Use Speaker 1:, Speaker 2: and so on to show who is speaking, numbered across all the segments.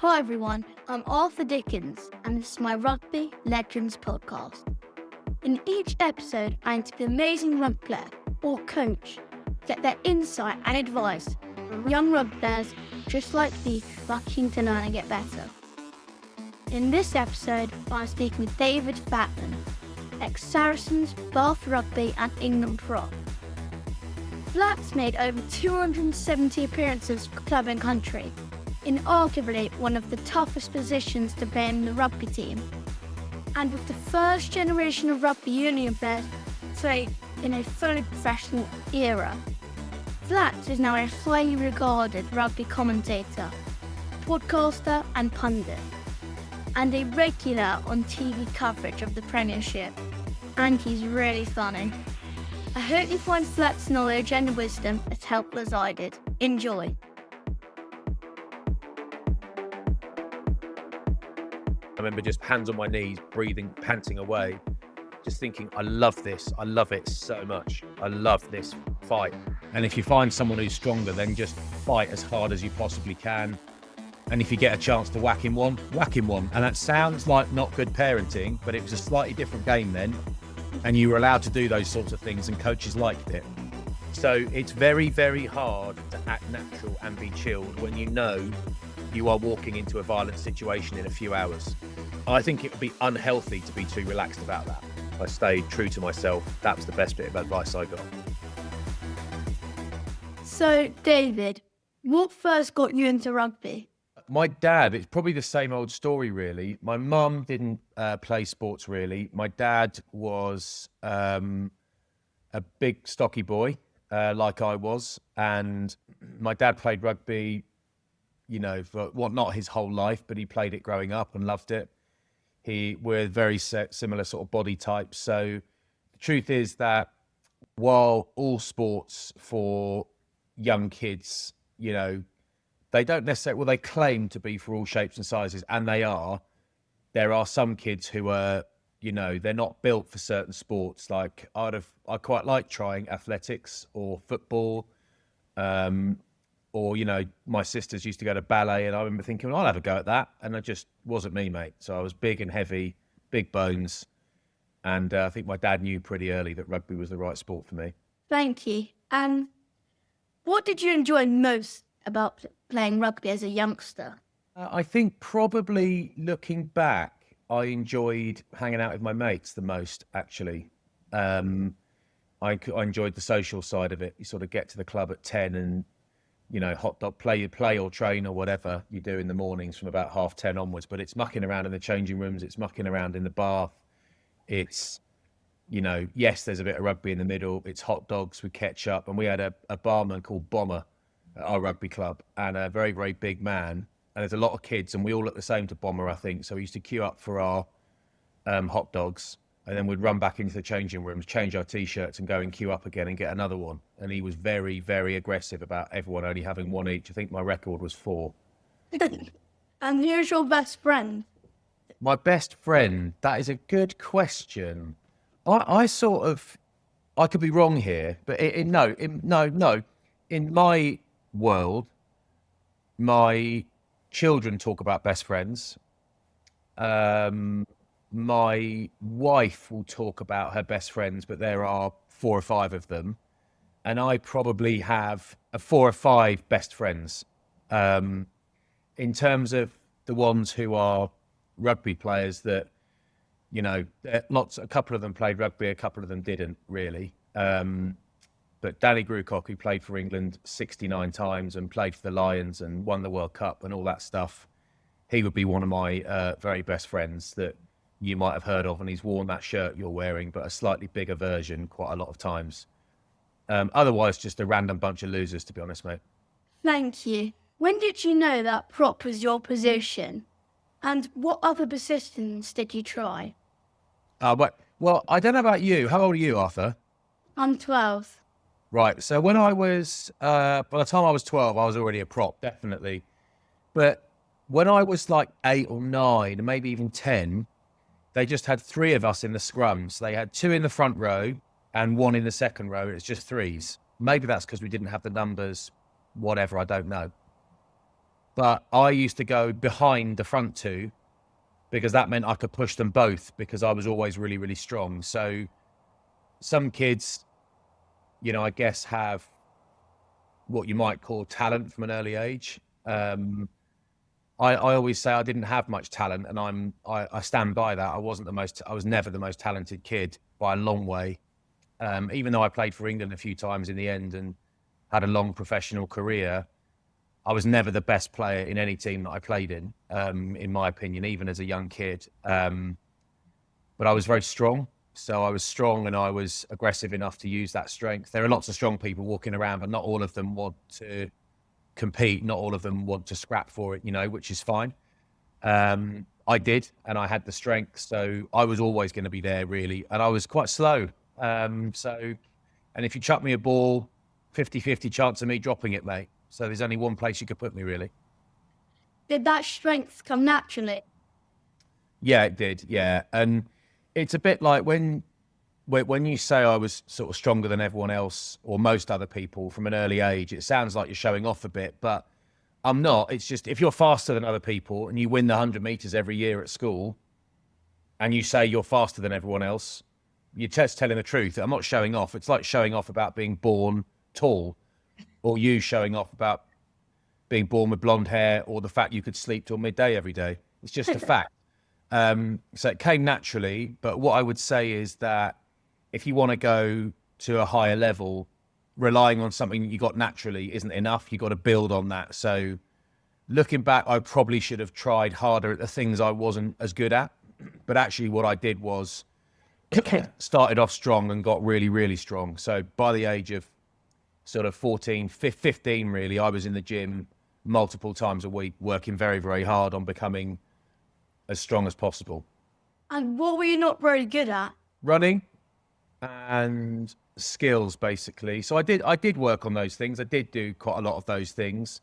Speaker 1: Hi everyone, I'm Arthur Dickens and this is my Rugby Legends podcast. In each episode, I interview an amazing rugby player or coach to get their insight and advice from young rugby players just like me looking to learn and get better. In this episode, I'm speaking with David Flatman, ex-Saracens, Bath Rugby and England prop. Flat's made over 270 appearances for club and country, in arguably one of the toughest positions to play in the rugby team, and with the first generation of rugby union players playing in a fully professional era. Flat is now a highly regarded rugby commentator, podcaster and pundit, and a regular on TV coverage of the Premiership, and he's really funny. I hope you find Flat's knowledge and wisdom as helpful as I did. Enjoy.
Speaker 2: I remember just hands on my knees, breathing, panting away, just thinking, I love this. I love it so much. I love this fight. And if you find someone who's stronger, then just fight as hard as you possibly can. And if you get a chance to whack him one, whack him one. And that sounds like not good parenting, but it was a slightly different game then. And you were allowed to do those sorts of things and coaches liked it. So it's very, very hard to act natural and be chilled when you know you are walking into a violent situation in a few hours. I think it would be unhealthy to be too relaxed about that. I stayed true to myself. That was the best bit of advice I got.
Speaker 1: So, David, what first got you into rugby?
Speaker 2: My dad, it's probably the same old story, really. My mum didn't play sports, really. My dad was a big, stocky boy, like I was. And my dad played rugby, for not his whole life, but he played it growing up and loved it. We're very similar sort of body types. So the truth is that while all sports for young kids, they don't necessarily, they claim to be for all shapes and sizes, and they are. There are some kids who are, they're not built for certain sports. Like I quite like trying athletics or football, or, my sisters used to go to ballet, and I remember thinking, well, I'll have a go at that. And it just wasn't me, mate. So I was big and heavy, big bones. And I think my dad knew pretty early that rugby was the right sport for me.
Speaker 1: Thank you. And what did you enjoy most about playing rugby as a youngster?
Speaker 2: I think probably looking back, I enjoyed hanging out with my mates the most, actually. I enjoyed the social side of it. You sort of get to the club at 10 and, hot dog play or train or whatever you do in the mornings from about 10:30 onwards. But it's mucking around in the changing rooms. It's mucking around in the bath. It's, yes, there's a bit of rugby in the middle. It's hot dogs with ketchup. And we had a barman called Bomber at our rugby club, and a very, very big man. And there's a lot of kids, and we all look the same to Bomber, I think. So we used to queue up for our hot dogs, and then we'd run back into the changing rooms, change our T-shirts and go and queue up again and get another one. And he was very, very aggressive about everyone only having one each. I think my record was 4.
Speaker 1: And who's your best friend?
Speaker 2: My best friend, that is a good question. I could be wrong here, but no. In my world, my children talk about best friends. My wife will talk about her best friends, but there are 4 or 5 of them. And I probably have 4 or 5 best friends. In terms of the ones who are rugby players that, a couple of them played rugby, a couple of them didn't really. But Danny Grucock, who played for England 69 times and played for the Lions and won the World Cup and all that stuff, he would be one of my very best friends that you might have heard of, and he's worn that shirt you're wearing, but a slightly bigger version quite a lot of times. Otherwise, just a random bunch of losers, to be honest, mate.
Speaker 1: Thank you. When did you know that prop was your position? And what other positions did you try?
Speaker 2: Well, I don't know about you. How old are you, Arthur?
Speaker 1: I'm 12.
Speaker 2: Right. So when I was, by the time I was 12, I was already a prop, definitely. But when I was like 8 or 9, maybe even 10, they just had 3 of us in the scrums. They had 2 in the front row and 1 in the second row. It's just 3s. Maybe that's because we didn't have the numbers, whatever, I don't know. But I used to go behind the front two because that meant I could push them both because I was always really, really strong. So some kids, I guess have what you might call talent from an early age. I always say I didn't have much talent, and I stand by that. I was never the most talented kid by a long way. Even though I played for England a few times in the end and had a long professional career, I was never the best player in any team that I played in my opinion, even as a young kid. But I was very strong. So I was strong and I was aggressive enough to use that strength. There are lots of strong people walking around, but not all of them want to compete. Not all of them want to scrap for it, which is fine. I did, and I had the strength. So I was always going to be there, really. And I was quite slow. And if you chuck me a ball, 50-50 chance of me dropping it, mate. So there's only one place you could put me, really.
Speaker 1: Did that strength come naturally?
Speaker 2: Yeah, it did. Yeah. And it's a bit like when you say I was sort of stronger than everyone else or most other people from an early age, it sounds like you're showing off a bit, but I'm not. It's just if you're faster than other people and you win the 100 meters every year at school and you say you're faster than everyone else, you're just telling the truth. I'm not showing off. It's like showing off about being born tall or you showing off about being born with blonde hair or the fact you could sleep till midday every day. It's just a fact. So it came naturally, but what I would say is that if you want to go to a higher level, relying on something you got naturally isn't enough. You got to build on that. So looking back, I probably should have tried harder at the things I wasn't as good at. But actually what I did was started off strong and got really, really strong. So by the age of sort of 14, 15, really, I was in the gym multiple times a week, working very, very hard on becoming as strong as possible.
Speaker 1: And what were you not very good at?
Speaker 2: Running and skills, basically. So I did work on those things. I did do quite a lot of those things,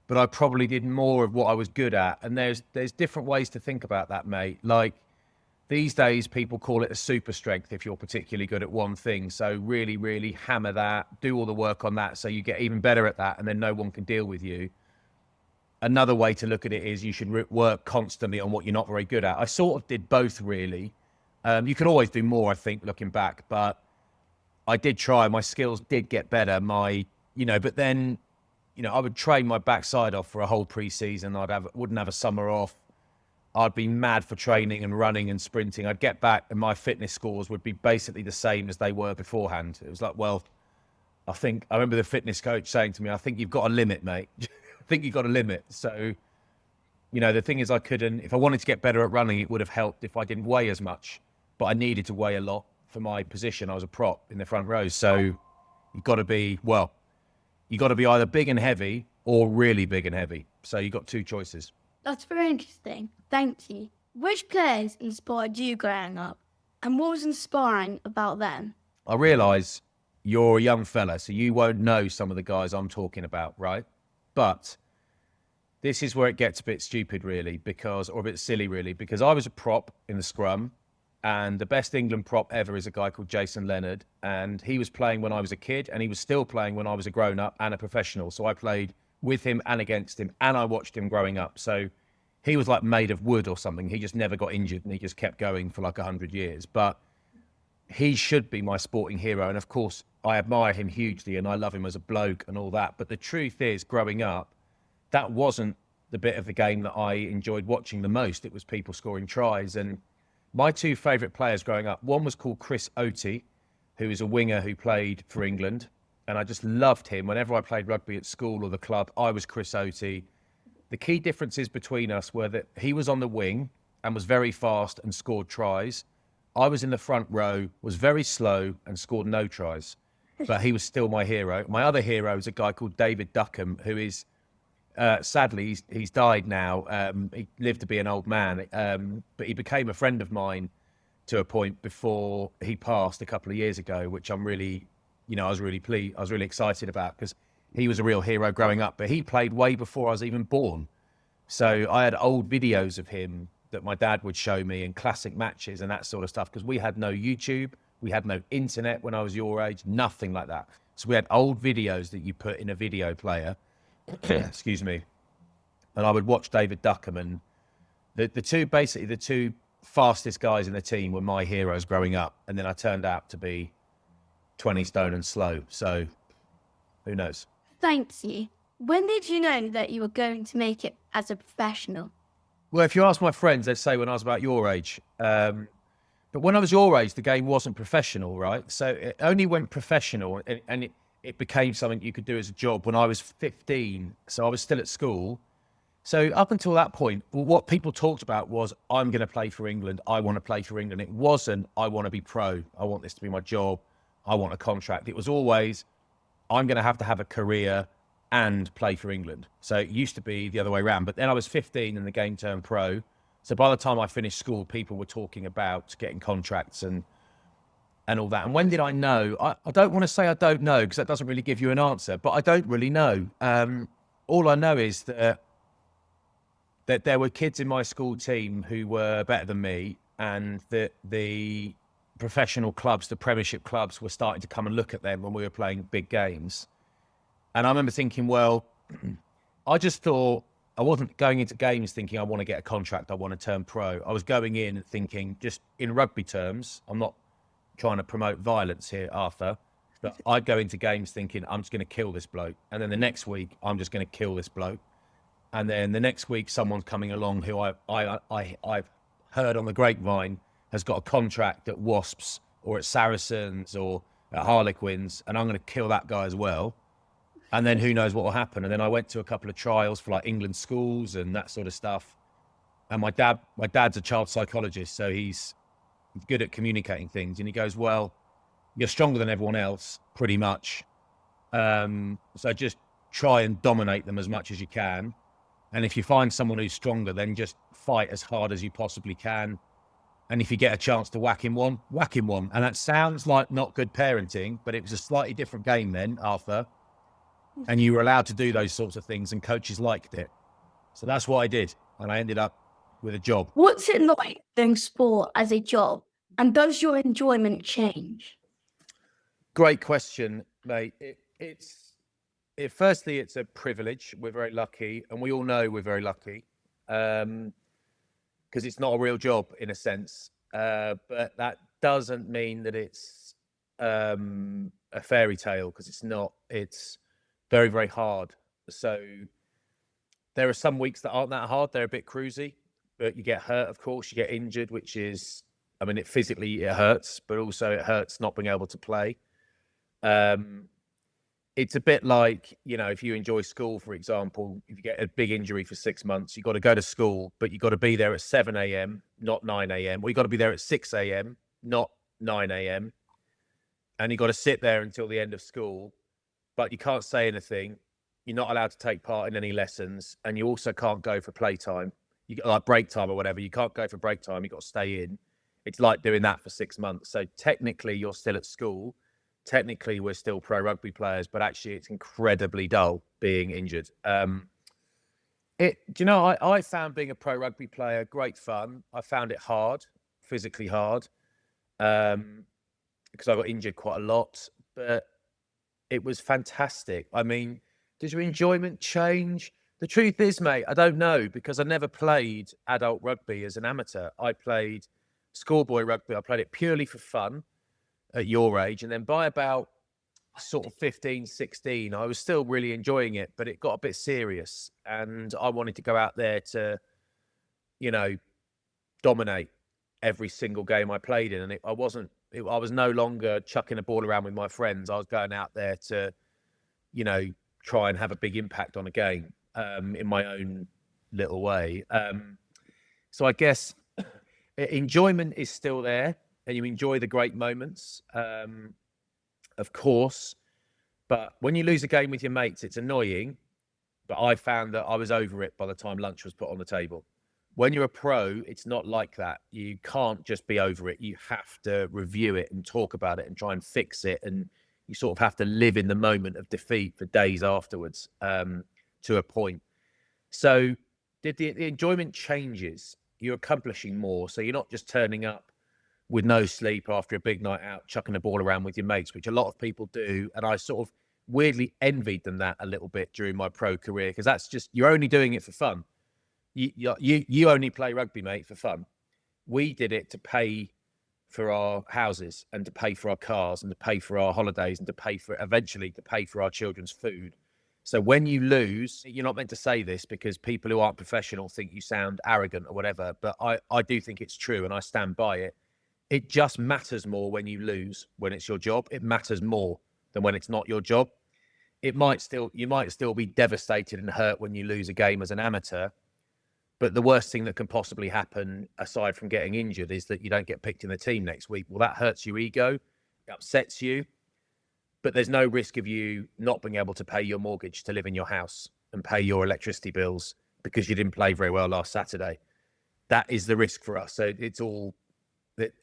Speaker 2: but I probably did more of what I was good at. And there's different ways to think about that, mate. Like these days, people call it a super strength if you're particularly good at one thing. So really, really hammer that, do all the work on that so you get even better at that, and then no one can deal with you. Another way to look at it is you should work constantly on what you're not very good at. I sort of did both, really. You could always do more, I think, looking back, but I did try. My skills did get better. But then, I would train my backside off for a whole pre-season. Wouldn't have a summer off. I'd be mad for training and running and sprinting. I'd get back and my fitness scores would be basically the same as they were beforehand. It was like, well, I remember the fitness coach saying to me, I think you've got a limit, mate. I think you've got a limit. So, the thing is if I wanted to get better at running, it would have helped if I didn't weigh as much, but I needed to weigh a lot for my position. I was a prop in the front row. So you've got to be either big and heavy or really big and heavy. So you've got two choices.
Speaker 1: That's very interesting. Thank you. Which players inspired you growing up? And what was inspiring about them?
Speaker 2: I realise you're a young fella, so you won't know some of the guys I'm talking about, right? But this is where it gets a bit stupid, really, or a bit silly, really, because I was a prop in the scrum, and the best England prop ever is a guy called Jason Leonard, and he was playing when I was a kid, and he was still playing when I was a grown-up and a professional. So I played with him and against him, and I watched him growing up. So he was like made of wood or something. He just never got injured, and he just kept going for like 100 years. But he should be my sporting hero, and of course, I admire him hugely, and I love him as a bloke and all that. But the truth is, growing up, that wasn't the bit of the game that I enjoyed watching the most. It was people scoring tries. And my two favourite players growing up, one was called Chris Oatey, who is a winger who played for England. And I just loved him. Whenever I played rugby at school or the club, I was Chris Oatey. The key differences between us were that he was on the wing and was very fast and scored tries. I was in the front row, was very slow and scored no tries. But he was still my hero. My other hero is a guy called David Duckham, who is, sadly, he's died now. He lived to be an old man, but he became a friend of mine to a point before he passed a couple of years ago, which I'm really, I was really pleased. I was really excited about because he was a real hero growing up, but he played way before I was even born. So I had old videos of him that my dad would show me in classic matches and that sort of stuff, because we had no YouTube. We had no internet when I was your age, nothing like that. So we had old videos that you put in a video player, excuse me, and I would watch David Duckham, and the two fastest guys in the team were my heroes growing up, and then I turned out to be 20 stone and slow. So who knows?
Speaker 1: Thanks you. When did you know that you were going to make it as a professional?
Speaker 2: Well, if you ask my friends, they'd say when I was about your age. But when I was your age, the game wasn't professional, right? So it only went professional, and it became something you could do as a job when I was 15. So I was still at school. So up until that point, what people talked about was, I'm going to play for England. I want to play for England. It wasn't, I want to be pro. I want this to be my job. I want a contract. It was always, I'm going to have a career and play for England. So it used to be the other way around. But then I was 15 and the game turned pro. So by the time I finished school, people were talking about getting contracts and all that. And when did I know? I don't want to say I don't know, because that doesn't really give you an answer, but I don't really know. All I know is that there were kids in my school team who were better than me, and that the professional clubs, the Premiership clubs, were starting to come and look at them when we were playing big games. And I remember thinking, well, I just thought, I wasn't going into games thinking I want to get a contract, I want to turn pro. I was going in and thinking, just in rugby terms, I'm not trying to promote violence here, Arthur, but I'd go into games thinking, I'm just going to kill this bloke. And then the next week, I'm just going to kill this bloke. And then the next week, someone's coming along who I've heard on the grapevine has got a contract at Wasps or at Saracens or at Harlequins, and I'm going to kill that guy as well. And then who knows what will happen. And then I went to a couple of trials for like England schools and that sort of stuff. And my dad's a child psychologist, so he's good at communicating things. And he goes, well, you're stronger than everyone else, pretty much. So just try and dominate them as much as you can. And if you find someone who's stronger, then just fight as hard as you possibly can. And if you get a chance to whack him one, whack him one. And that sounds like not good parenting, but it was a slightly different game then, Arthur. And you were allowed to do those sorts of things, and coaches liked it. So that's what I did. And I ended up with a job.
Speaker 1: What's it like doing sport as a job? And does your enjoyment change?
Speaker 2: Great question, mate. Firstly, it's a privilege. We're very lucky, and we all know we're very lucky, because it's not a real job in a sense. But that doesn't mean that it's a fairy tale, because it's not. It's very, very hard. So there are some weeks that aren't that hard. They're a bit cruisy, but you get hurt, of course. You get injured, which is, I mean, it hurts, but also it hurts not being able to play. It's a bit like, if you enjoy school, for example, if you get a big injury for 6 months, you've got to go to school, but you've got to be there at 7 a.m., not 9 a.m. Or you've got to be there at 6 a.m., not 9 a.m. And you've got to sit there until the end of school, but you can't say anything. You're not allowed to take part in any lessons, and you also can't go for playtime. You got like break time or whatever. You can't go for break time. You've got to stay in. It's like doing that for 6 months. So technically, you're still at school. Technically, we're still pro rugby players, but actually, it's incredibly dull being injured. I found being a pro rugby player great fun. I found it hard, physically hard, because I got injured quite a lot, but it was fantastic. I mean, does your enjoyment change? The truth is, mate, I don't know, because I never played adult rugby as an amateur. I played schoolboy rugby. I played it purely for fun at your age. And then by about sort of 15, 16, I was still really enjoying it, but it got a bit serious. And I wanted to go out there to, dominate every single game I played in. And I was no longer chucking a ball around with my friends. I was going out there to, try and have a big impact on a game in my own little way. So I guess enjoyment is still there, and you enjoy the great moments, of course. But when you lose a game with your mates, it's annoying. But I found that I was over it by the time lunch was put on the table. When you're a pro, it's not like that. You can't just be over it. You have to review it and talk about it and try and fix it. And you sort of have to live in the moment of defeat for days afterwards, to a point. So the enjoyment changes. You're accomplishing more. So you're not just turning up with no sleep after a big night out, chucking a ball around with your mates, which a lot of people do. And I sort of weirdly envied them that a little bit during my pro career, because that's just, you're only doing it for fun. You only play rugby, mate, for fun. We did it to pay for our houses and to pay for our cars and to pay for our holidays and to pay for, eventually, to pay for our children's food. So when you lose, you're not meant to say this because people who aren't professional think you sound arrogant or whatever, but I do think it's true and I stand by it. It just matters more when you lose, when it's your job. It matters more than when it's not your job. You might still be devastated and hurt when you lose a game as an amateur, but the worst thing that can possibly happen, aside from getting injured, is that you don't get picked in the team next week. Well, that hurts your ego, it upsets you, but there's no risk of you not being able to pay your mortgage to live in your house and pay your electricity bills because you didn't play very well last Saturday. That is the risk for us. So it's all that,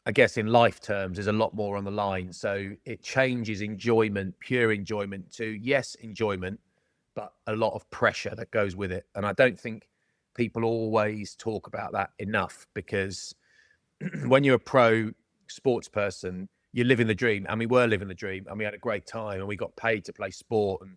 Speaker 2: I guess in life terms, there's a lot more on the line. So it changes enjoyment, pure enjoyment, to, yes, enjoyment, but a lot of pressure that goes with it. And I don't think people always talk about that enough, because when you're a pro sports person, you're living the dream. And we were living the dream, and we had a great time, and we got paid to play sport. And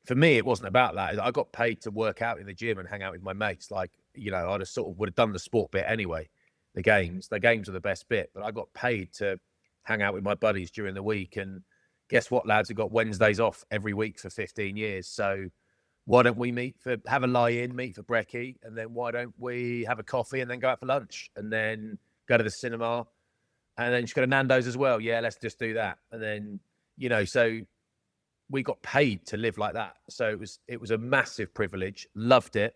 Speaker 2: for me, it wasn't about that. I got paid to work out in the gym and hang out with my mates. Like, I'd have would have done the sport bit anyway. The games are the best bit, but I got paid to hang out with my buddies during the week. And guess what, lads? We've got Wednesdays off every week for 15 years. So why don't we have a lie-in, meet for brekkie, and then why don't we have a coffee and then go out for lunch and then go to the cinema and then just go to Nando's as well? Yeah, let's just do that. And then, so we got paid to live like that. So it was a massive privilege, loved it,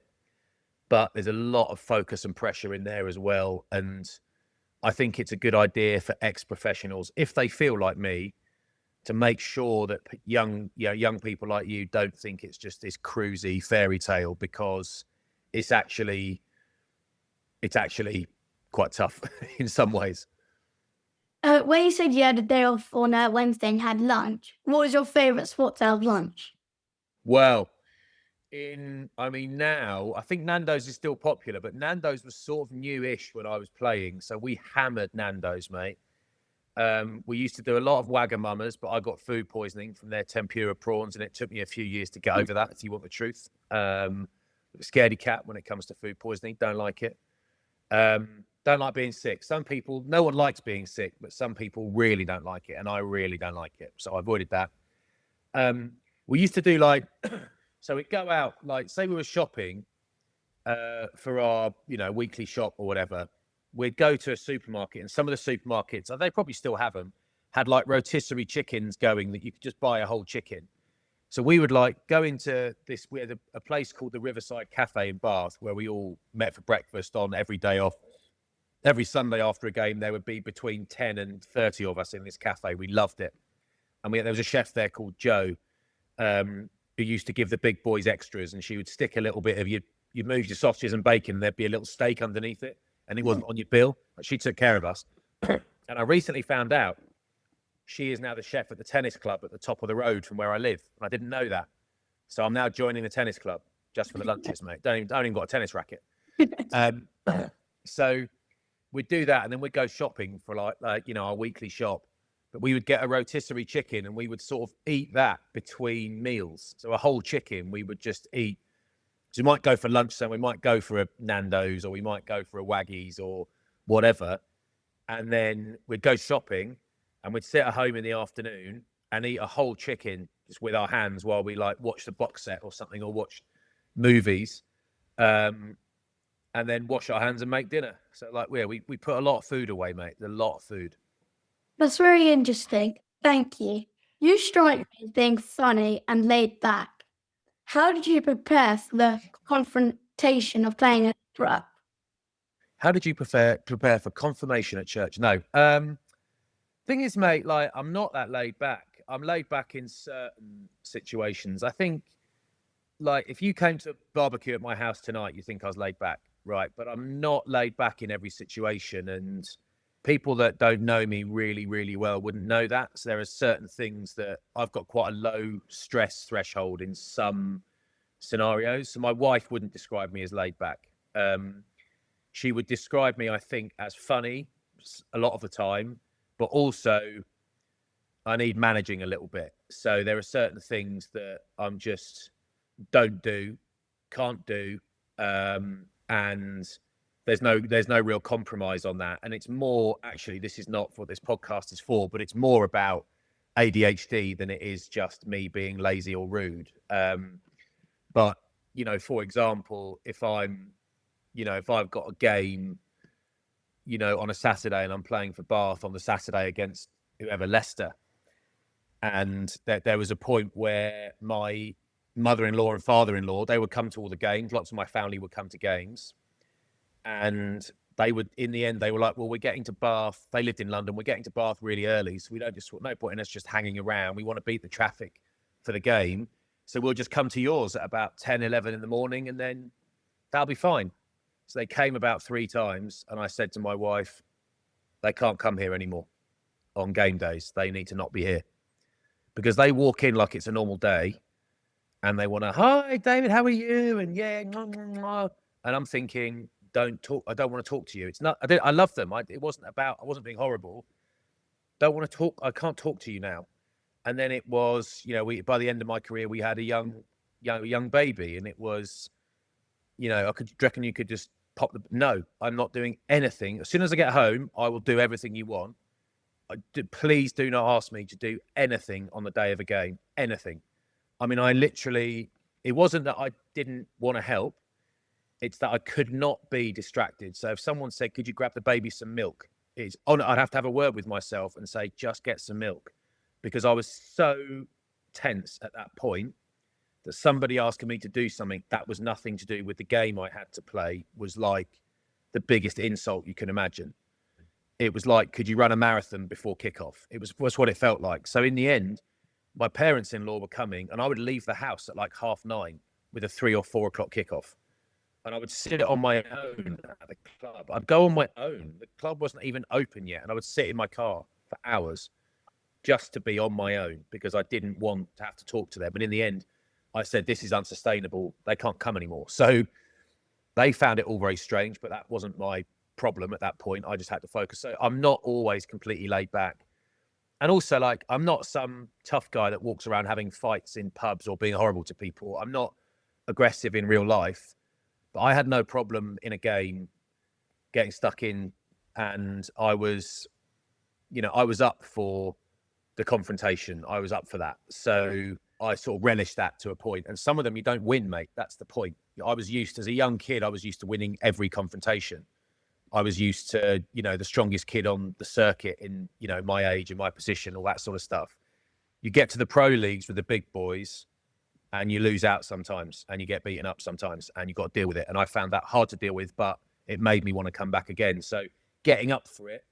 Speaker 2: but there's a lot of focus and pressure in there as well. And I think it's a good idea for ex-professionals, if they feel like me, to make sure that young people like you don't think it's just this cruisy fairy tale, because it's actually quite tough in some ways.
Speaker 1: When you said you had a day off on Wednesday and had lunch, what was your favourite spot to have lunch?
Speaker 2: Well, now I think Nando's is still popular, but Nando's was sort of newish when I was playing, so we hammered Nando's, mate. We used to do a lot of Wagamamas, but I got food poisoning from their tempura prawns, and it took me a few years to get over that, if you want the truth. Scaredy cat when it comes to food poisoning. Don't like it. Don't like being sick. No one likes being sick, but some people really don't like it, and I really don't like it. So I avoided that. We used to do so we'd go out, say we were shopping for our, weekly shop or whatever. We'd go to a supermarket, and some of the supermarkets, they probably still have them, had rotisserie chickens going that you could just buy a whole chicken. So we would go into this, we had a place called the Riverside Cafe in Bath, where we all met for breakfast on every day off. Every Sunday after a game, there would be between 10 and 30 of us in this cafe. We loved it. And there was a chef there called Jo, who used to give the big boys extras, and she would stick a little bit of, you'd move your sausages and bacon, and there'd be a little steak underneath it, and it wasn't on your bill. But she took care of us. And I recently found out she is now the chef at the tennis club at the top of the road from where I live. And I didn't know that. So I'm now joining the tennis club just for the lunches, mate. Don't even got a tennis racket. So we'd do that, and then we'd go shopping for our weekly shop. But we would get a rotisserie chicken, and we would sort of eat that between meals. So a whole chicken we would just eat. So we might go for lunch, so we might go for a Nando's, or we might go for a Waggy's or whatever. And then we'd go shopping, and we'd sit at home in the afternoon and eat a whole chicken just with our hands while we watch the box set or something, or watch movies. And then wash our hands and make dinner. So we put a lot of food away, mate. A lot of food.
Speaker 1: That's very interesting. Thank you. You strike me as being funny and laid back. How did you prepare for the confrontation of playing a rugby?
Speaker 2: How did you prepare for confirmation at church? No. Thing is, mate, I'm not that laid back. I'm laid back in certain situations. I think, if you came to barbecue at my house tonight, you think I was laid back, right? But I'm not laid back in every situation, and people that don't know me really, really well wouldn't know that. So there are certain things that I've got quite a low stress threshold in some scenarios. So my wife wouldn't describe me as laid back. She would describe me, I think, as funny a lot of the time, but also I need managing a little bit. So there are certain things that I'm just don't do, can't do, and there's no real compromise on that. And it's more, actually, this is not what this podcast is for, but it's more about ADHD than it is just me being lazy or rude. But for example, if I've got a game, on a Saturday and I'm playing for Bath on the Saturday against whoever, Leicester, and there was a point where my mother-in-law and father-in-law, they would come to all the games. Lots of my family would come to games, and in the end, they were like, well, we're getting to Bath. They lived in London. We're getting to Bath really early, so we don't no point in us just hanging around. We want to beat the traffic for the game. So we'll just come to yours at about 10, 11 in the morning, and then that'll be fine. So they came about 3 times, and I said to my wife, they can't come here anymore on game days. They need to not be here. Because they walk in like it's a normal day, and they want to, hi, David, how are you? And yeah, and I'm thinking, don't talk. I don't want to talk to you. It's not. I love them. I wasn't being horrible. Don't want to talk. I can't talk to you now. And then it was, by the end of my career, we had a young baby, and it was, I reckon you could just pop no, I'm not doing anything. As soon as I get home, I will do everything you want. Please do not ask me to do anything on the day of a game. Anything. I mean, it wasn't that I didn't want to help. It's that I could not be distracted. So if someone said, could you grab the baby some milk? I'd have to have a word with myself and say, just get some milk. Because I was so tense at that point that somebody asking me to do something that was nothing to do with the game I had to play was like the biggest insult you can imagine. It was like, could you run a marathon before kickoff? It was what it felt like. So in the end, my parents-in-law were coming, and I would leave the house at like 9:30 with a 3 or 4 o'clock kickoff. And I would sit on my own at the club. I'd go on my own. The club wasn't even open yet. And I would sit in my car for hours just to be on my own because I didn't want to have to talk to them. But in the end, I said, this is unsustainable. They can't come anymore. So they found it all very strange, but that wasn't my problem at that point. I just had to focus. So I'm not always completely laid back. And also, like, I'm not some tough guy that walks around having fights in pubs or being horrible to people. I'm not aggressive in real life, but I had no problem in a game getting stuck in. And I was up for the confrontation. I was up for that. So I sort of relished that to a point. And some of them you don't win, mate. That's the point. As a young kid, I was used to winning every confrontation. I was used to, the strongest kid on the circuit in, my age and my position, all that sort of stuff. You get to the pro leagues with the big boys and you lose out sometimes and you get beaten up sometimes and you've got to deal with it. And I found that hard to deal with, but it made me want to come back again. So getting up for it,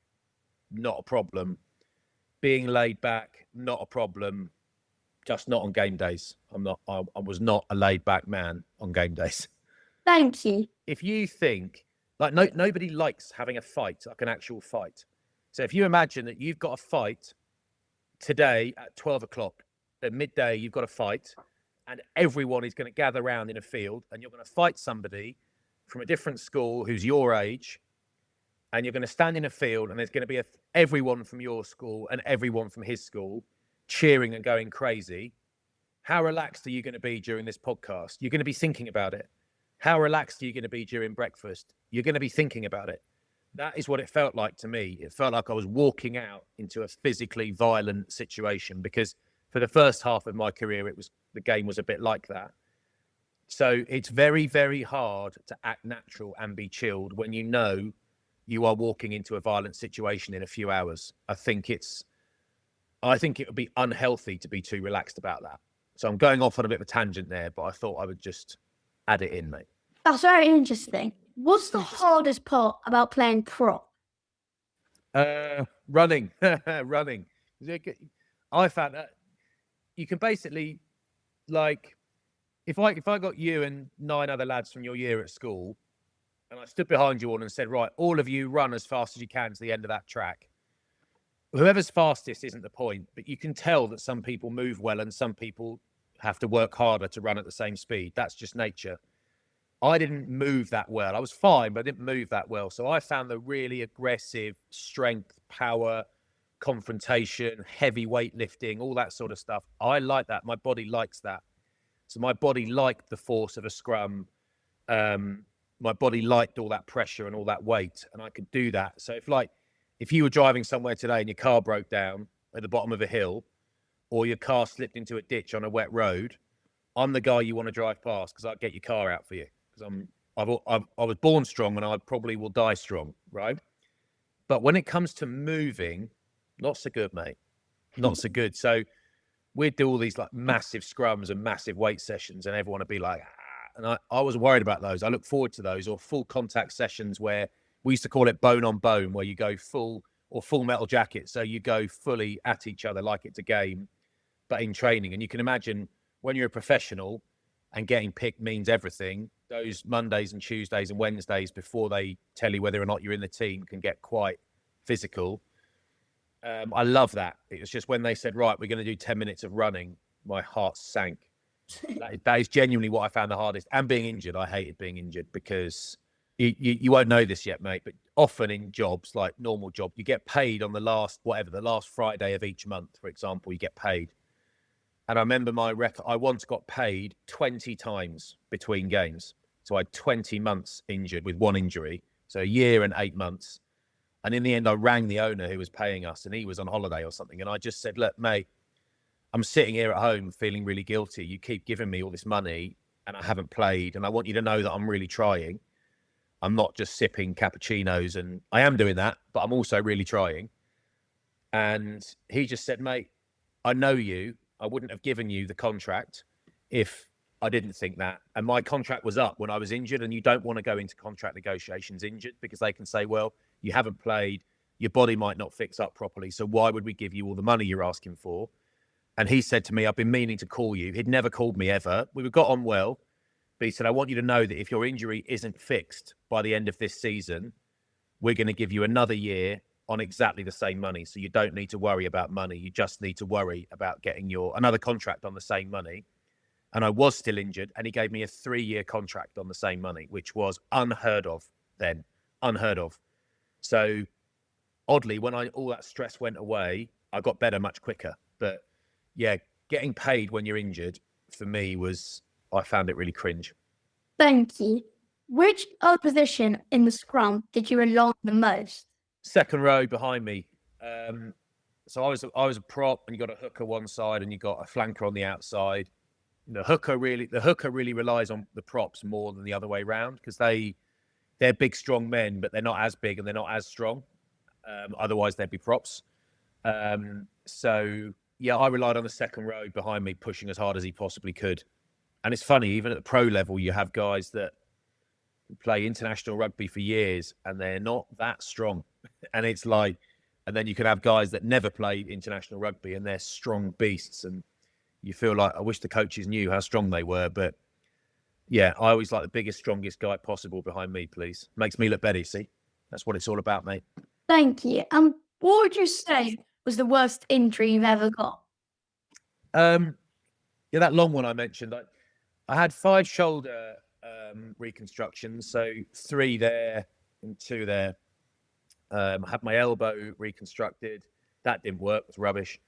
Speaker 2: not a problem. Being laid back, not a problem. Just not on game days. I was not a laid back man on game days.
Speaker 1: Thank you.
Speaker 2: If you think, like, nobody likes having a fight, like an actual fight. So if you imagine that you've got a fight today at 12 o'clock, at midday, you've got a fight, and everyone is going to gather around in a field, and you're going to fight somebody from a different school who's your age, and you're going to stand in a field, and there's going to be everyone from your school and everyone from his school cheering and going crazy. How relaxed are you going to be during this podcast? You're going to be thinking about it. How relaxed are you going to be during breakfast? You're going to be thinking about it. That is what it felt like to me. It felt like I was walking out into a physically violent situation because for the first half of my career, the game was a bit like that. So it's very, very hard to act natural and be chilled when you know you are walking into a violent situation in a few hours. I think it would be unhealthy to be too relaxed about that. So I'm going off on a bit of a tangent there, but I thought I would just add it in, mate.
Speaker 1: That's very interesting. What's the hardest part about playing pro?
Speaker 2: Running. I found that you can basically, like, if I got you and 9 other lads from your year at school, and I stood behind you all and said, right, all of you run as fast as you can to the end of that track. Whoever's fastest isn't the point, but you can tell that some people move well and some people have to work harder to run at the same speed. That's just nature. I didn't move that well. I was fine, but I didn't move that well. So I found the really aggressive strength, power, confrontation, heavy weightlifting, all that sort of stuff. I like that. My body likes that. So my body liked the force of a scrum. My body liked all that pressure and all that weight, and I could do that. So if you were driving somewhere today and your car broke down at the bottom of a hill, or your car slipped into a ditch on a wet road, I'm the guy you want to drive past because I'll get your car out for you. Because I was born strong and I probably will die strong, right? But when it comes to moving, not so good, mate. Not so good. So we'd do all these like massive scrums and massive weight sessions, and everyone would be like, ah. And I was worried about those. I look forward to those, or full contact sessions where we used to call it bone on bone, where you go full metal jacket. So you go fully at each other like it's a game, but in training. And you can imagine when you're a professional and getting picked means everything, those Mondays and Tuesdays and Wednesdays before they tell you whether or not you're in the team can get quite physical. I love that. It was just when they said, right, we're going to do 10 minutes of running, my heart sank. That is genuinely what I found the hardest. And being injured, I hated being injured because you won't know this yet, mate, but often in jobs, like normal job, you get paid on the last Friday of each month, for example, you get paid. And I remember my record, I once got paid 20 times between games. So I had 20 months injured with one injury. So a year and 8 months. And in the end, I rang the owner who was paying us, and he was on holiday or something. And I just said, look, mate, I'm sitting here at home feeling really guilty. You keep giving me all this money and I haven't played. And I want you to know that I'm really trying. I'm not just sipping cappuccinos, and I am doing that, but I'm also really trying. And he just said, mate, I know you. I wouldn't have given you the contract if I didn't think that. And my contract was up when I was injured, and you don't want to go into contract negotiations injured because they can say, well, you haven't played, your body might not fix up properly, so why would we give you all the money you're asking for? And he said to me, I've been meaning to call you. He'd never called me ever. We got on well, but he said, I want you to know that if your injury isn't fixed by the end of this season, we're going to give you another year on exactly the same money. So you don't need to worry about money. You just need to worry about getting another contract on the same money. And I was still injured, and he gave me a 3-year contract on the same money, which was unheard of then, unheard of. So oddly, when all that stress went away, I got better much quicker. But yeah, getting paid when you're injured for me I found it really cringe.
Speaker 1: Thank you. Which other position in the scrum did you rely on the most?
Speaker 2: Second row behind me. So I was a prop, and you got a hooker one side and you got a flanker on the outside. The hooker really relies on the props more than the other way around, because they're big, strong men, but they're not as big and they're not as strong. Otherwise, they'd be props. So, yeah, I relied on the second row behind me, pushing as hard as he possibly could. And it's funny, even at the pro level, you have guys that play international rugby for years and they're not that strong. And it's like, and then you can have guys that never played international rugby and they're strong beasts. And you feel like, I wish the coaches knew how strong they were. But yeah, I always like the biggest, strongest guy possible behind me, please. Makes me look better, see? That's what it's all about, mate.
Speaker 1: Thank you. What would you say was the worst injury you've ever got?
Speaker 2: Yeah, that long one I mentioned. I had 5 shoulder reconstructions, so 3 there and 2 there. I had my elbow reconstructed. That didn't work. It was rubbish.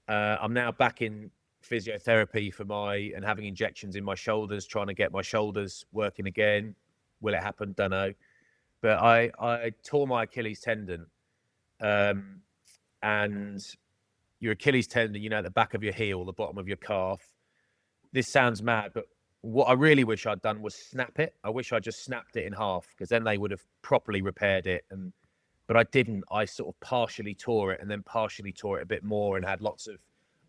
Speaker 2: I'm now back in physiotherapy and having injections in my shoulders, trying to get my shoulders working again. Will it happen? Don't know. But I tore my Achilles tendon. And your Achilles tendon, at the back of your heel, the bottom of your calf. This sounds mad, but what I really wish I'd done was snap it. I wish I just snapped it in half, because then they would have properly repaired it. But I didn't. I sort of partially tore it and then partially tore it a bit more, and had lots of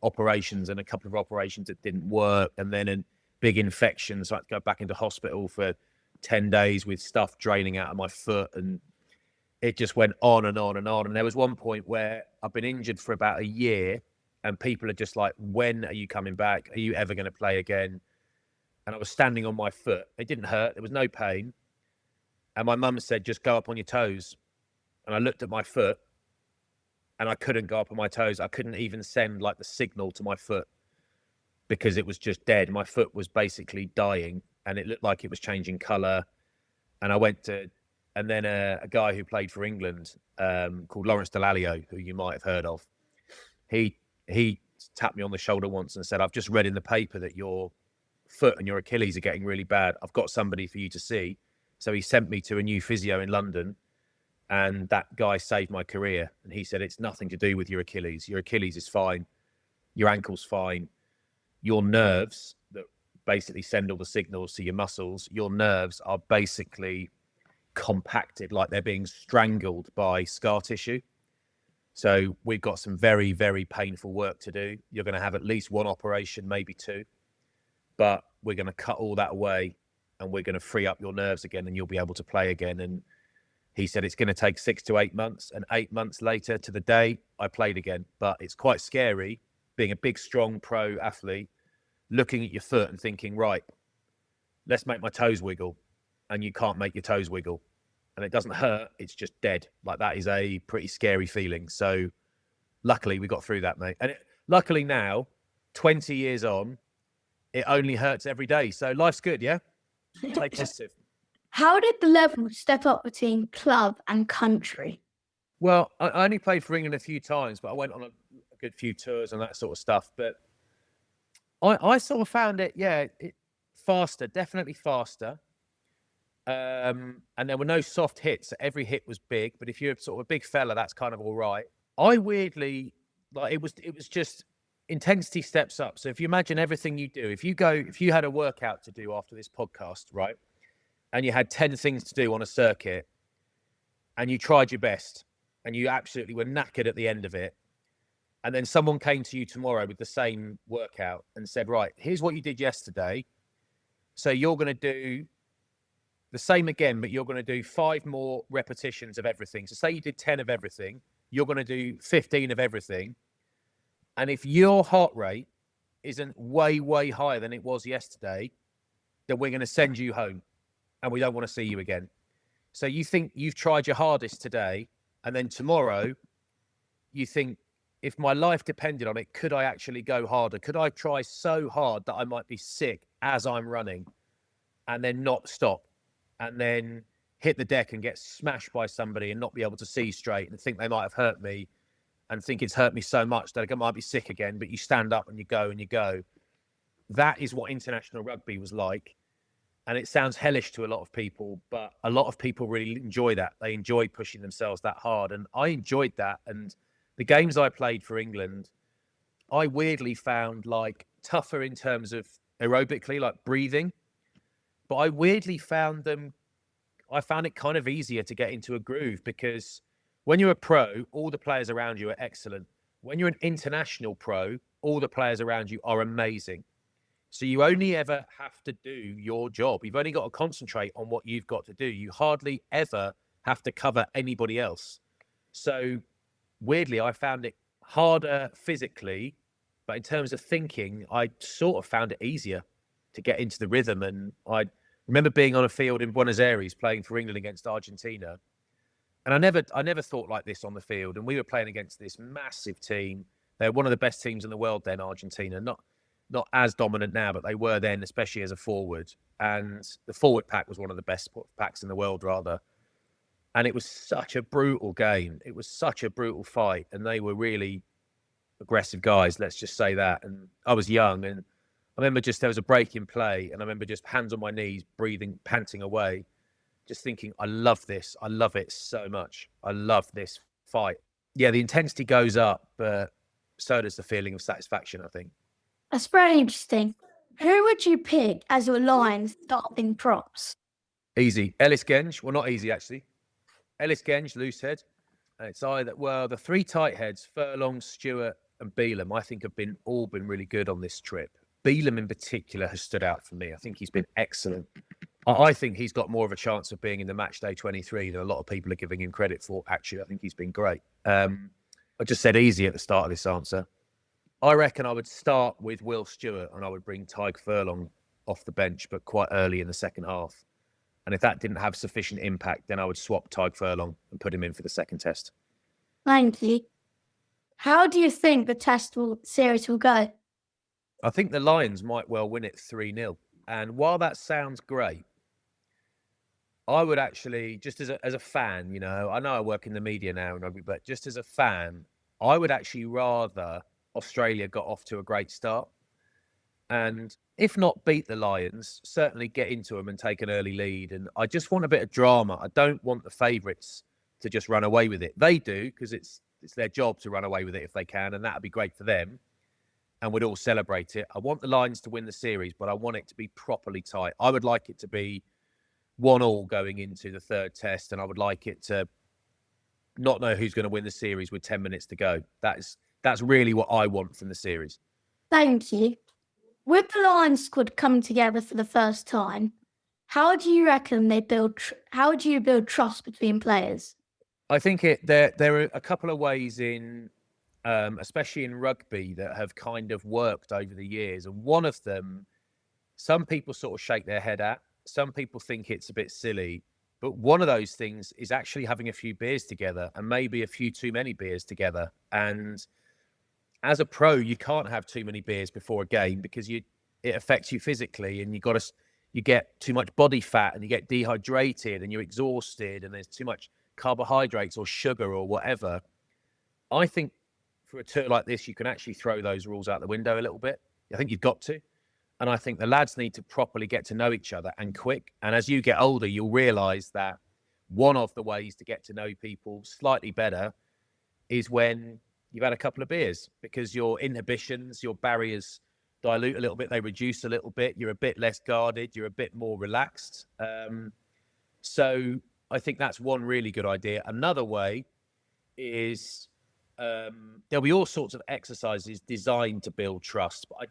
Speaker 2: operations and a couple of operations that didn't work, and then a big infection. So I had to go back into hospital for 10 days with stuff draining out of my foot, and it just went on and on and on. And there was one point where I've been injured for about a year, and people are just like, when are you coming back? Are you ever going to play again? And I was standing on my foot. It didn't hurt. There was no pain. And my mum said, just go up on your toes. And I looked at my foot, and I couldn't go up on my toes. I couldn't even send like the signal to my foot, because it was just dead. My foot was basically dying, and it looked like it was changing color. And I went to And then a guy who played for England called Lawrence Dallaglio, who you might have heard of, he tapped me on the shoulder once and said, "I've just read in the paper that your foot and your Achilles are getting really bad. I've got somebody for you to see." So he sent me to a new physio in London, and that guy saved my career. And he said, "It's nothing to do with your Achilles. Your Achilles is fine. Your ankle's fine. Your nerves that basically send all the signals to your muscles, your nerves are basically compacted, like they're being strangled by scar tissue. So we've got some very, very painful work to do. You're going to have at least one operation, maybe two, but we're going to cut all that away and we're going to free up your nerves again and you'll be able to play again." And he said it's going to take 6 to 8 months, and 8 months later to the day I played again. But it's quite scary being a big, strong pro athlete, looking at your foot and thinking, right, let's make my toes wiggle. And you can't make your toes wiggle. And it doesn't hurt, it's just dead. Like, that is a pretty scary feeling. So luckily we got through that, mate. And luckily now, 20 years on, it only hurts every day. So life's good, yeah? Stay positive.
Speaker 1: How did the level step up between club and country?
Speaker 2: Well, I only played for England a few times, but I went on a good few tours and that sort of stuff. But I sort of found it, faster, definitely faster. And there were no soft hits. So every hit was big. But if you're sort of a big fella, that's kind of all right. I weirdly, like, it was just intensity steps up. So if you imagine everything you do, if you had a workout to do after this podcast, right? And you had 10 things to do on a circuit and you tried your best and you absolutely were knackered at the end of it. And then someone came to you tomorrow with the same workout and said, right, here's what you did yesterday. So you're going to do the same again, but you're going to do 5 more repetitions of everything. So say you did 10 of everything, you're going to do 15 of everything. And if your heart rate isn't way, way higher than it was yesterday, then we're going to send you home and we don't want to see you again. So you think you've tried your hardest today, and then tomorrow you think, if my life depended on it, could I actually go harder? Could I try so hard that I might be sick as I'm running and then not stop and then hit the deck and get smashed by somebody and not be able to see straight and think they might have hurt me and think it's hurt me so much that I might be sick again, but you stand up and you go and you go. That is what international rugby was like. And it sounds hellish to a lot of people, but a lot of people really enjoy that. They enjoy pushing themselves that hard. And I enjoyed that. And the games I played for England, I weirdly found like tougher in terms of aerobically, like breathing. But I weirdly found it kind of easier to get into a groove, because when you're a pro, all the players around you are excellent. When you're an international pro, all the players around you are amazing. So you only ever have to do your job. You've only got to concentrate on what you've got to do. You hardly ever have to cover anybody else. So weirdly, I found it harder physically, but in terms of thinking, I sort of found it easier to get into the rhythm. And I remember being on a field in Buenos Aires playing for England against Argentina. And I never thought like this on the field. And we were playing against this massive team. They're one of the best teams in the world then, Argentina. Not as dominant now, but they were then, especially as a forward. And the forward pack was one of the best packs in the world, rather. And it was such a brutal game. It was such a brutal fight. And they were really aggressive guys, let's just say that. And I was young. And I remember there was a break in play. And I remember just hands on my knees, breathing, panting away, just thinking, I love this. I love it so much. I love this fight. Yeah, the intensity goes up, but so does the feeling of satisfaction, I think.
Speaker 1: That's very interesting. Who would you pick as your line starting props?
Speaker 2: Easy. Ellis Genge. Well, not easy, actually. Ellis Genge, loose head. And it's either, well, the 3 tight heads, Furlong, Stewart and Beelum, I think have all been really good on this trip. Beelum in particular has stood out for me. I think he's been excellent. I think he's got more of a chance of being in the match day 23 than a lot of people are giving him credit for. Actually, I think he's been great. I just said easy at the start of this answer. I reckon I would start with Will Stewart and I would bring Tyg Furlong off the bench, but quite early in the second half. And if that didn't have sufficient impact, then I would swap Tyg Furlong and put him in for the second test.
Speaker 1: Thank you. How do you think the series will go?
Speaker 2: I think the Lions might well win it 3-0. And while that sounds great, I would actually, just as a fan, you know I work in the media now in rugby, but just as a fan, I would actually rather Australia got off to a great start, and if not beat the Lions, certainly get into them and take an early lead. And I just want a bit of drama. I don't want the favourites to just run away with it. They do, because it's their job to run away with it if they can, and that would be great for them, and we'd all celebrate it. I want the Lions to win the series, but I want it to be properly tight. I would like it to be 1-1 going into the third test, and I would like it to not know who's going to win the series with 10 minutes to go. That's really what I want from the series.
Speaker 1: Thank you. With the Lions squad coming together for the first time, how do you reckon they build? How do you build trust between players?
Speaker 2: I think there are a couple of ways in, especially in rugby, that have kind of worked over the years, and one of them, some people sort of shake their head at. Some people think it's a bit silly, but one of those things is actually having a few beers together, and maybe a few too many beers together. And as a pro, you can't have too many beers before a game, because it affects you physically, and you get too much body fat, and you get dehydrated, and you're exhausted, and there's too much carbohydrates or sugar or whatever. I think for a tour like this, you can actually throw those rules out the window a little bit. I think you've got to. And I think the lads need to properly get to know each other, and quick. And as you get older, you'll realise that one of the ways to get to know people slightly better is when you've had a couple of beers, because your inhibitions, your barriers dilute a little bit, they reduce a little bit, you're a bit less guarded, you're a bit more relaxed. So I think that's one really good idea. Another way is there'll be all sorts of exercises designed to build trust, but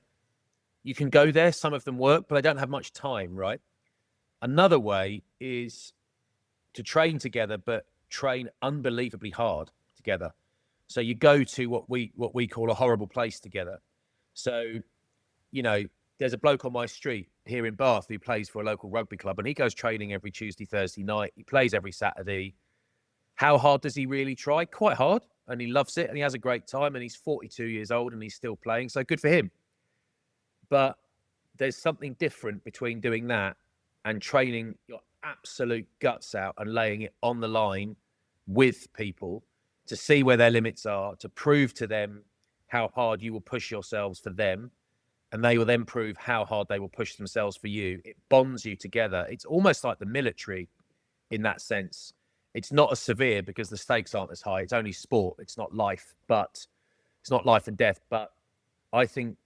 Speaker 2: you can go there. Some of them work, but they don't have much time, right? Another way is to train together, but train unbelievably hard together. So you go to what we call a horrible place together. So, there's a bloke on my street here in Bath who plays for a local rugby club, and he goes training every Tuesday, Thursday night. He plays every Saturday. How hard does he really try? Quite hard. And he loves it, and he has a great time, and he's 42 years old, and he's still playing. So good for him. But there's something different between doing that and training your absolute guts out and laying it on the line with people to see where their limits are, to prove to them how hard you will push yourselves for them, and they will then prove how hard they will push themselves for you. It bonds you together. It's almost like the military in that sense. It's not as severe because the stakes aren't as high. It's only sport. It's not life, but it's not life and death. But I think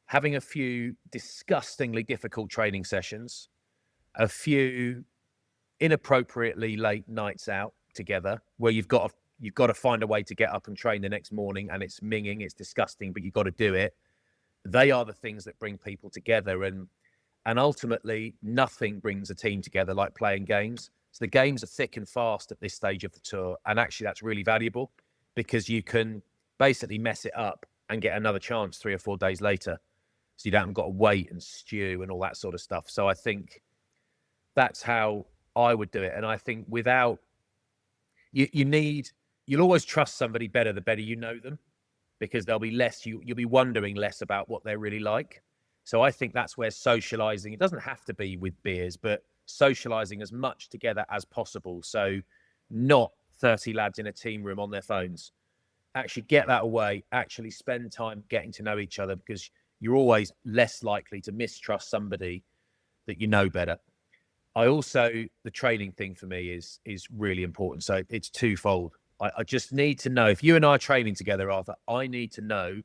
Speaker 2: having a few disgustingly difficult training sessions, a few inappropriately late nights out together, where you've got to find a way to get up and train the next morning, and it's minging, it's disgusting, but you've got to do it. They are the things that bring people together, and ultimately nothing brings a team together like playing games. So the games are thick and fast at this stage of the tour, and actually that's really valuable, because you can basically mess it up and get another chance 3 or 4 days later. So you haven't got to wait and stew and all that sort of stuff. So I think that's how I would do it. And I think without you'll always trust somebody better the better you know them, because there'll be less, you'll be wondering less about what they're really like. So I think that's where socializing, it doesn't have to be with beers, but socializing as much together as possible. So not 30 lads in a team room on their phones. Actually get that away, actually spend time getting to know each other, because you're always less likely to mistrust somebody that you know better. The training thing for me is really important. So it's twofold. I just need to know, if you and I are training together, Arthur, I need to know